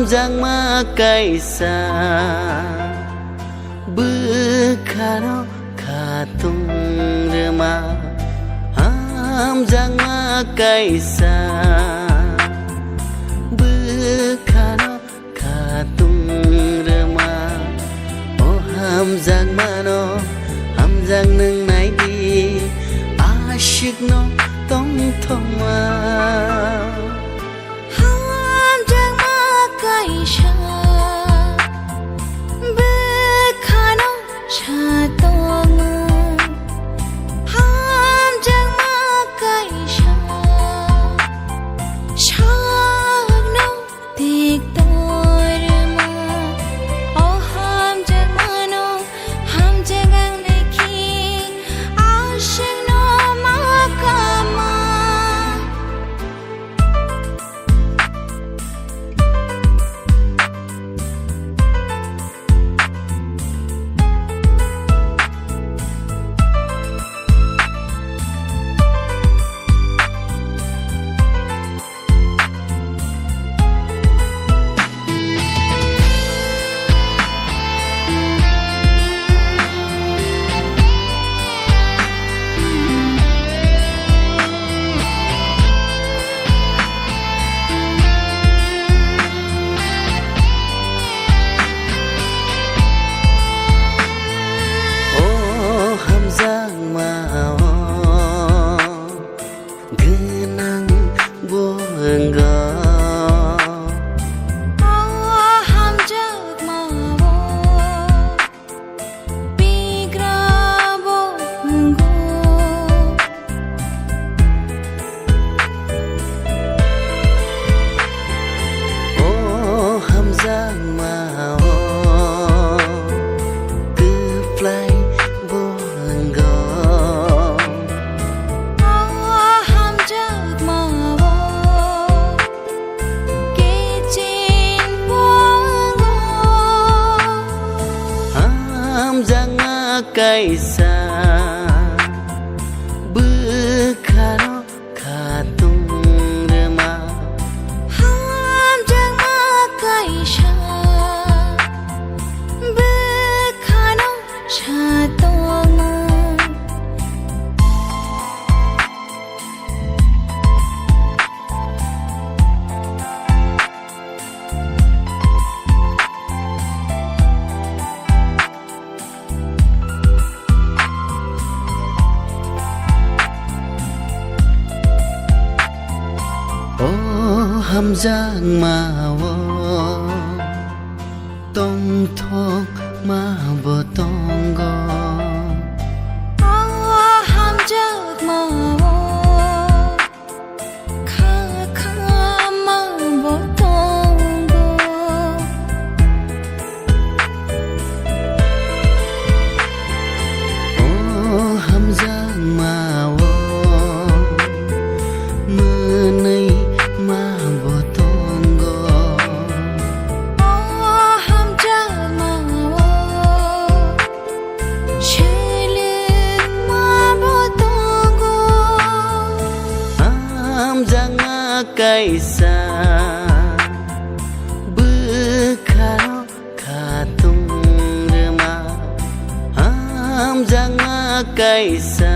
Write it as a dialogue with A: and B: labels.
A: hamjangma kaisa bekhano khatung rema hamjangma kaisa bekhano khatung rema oh hamjangma no hamjang nung naidi ashik no tong thoma
B: kaisa bekhano chatoma hamjangma kaisa shagno tiktorma oh hamjangma no hamjangang neki ashigno makama
A: kaisa bekhano khatung rema
B: hamjangma kaisa bekhano chatoma
A: oh hamjangma wo tong thok ma bo tonggo
B: oh hamjangma wo kha ma bo tonggo
A: oh hamjangma wo menei ma bo tonggo
B: oh hamjangma wo shelik ma bo tonggo
A: hamjangma kaisa bekhano khatung rema hamjangma kaisa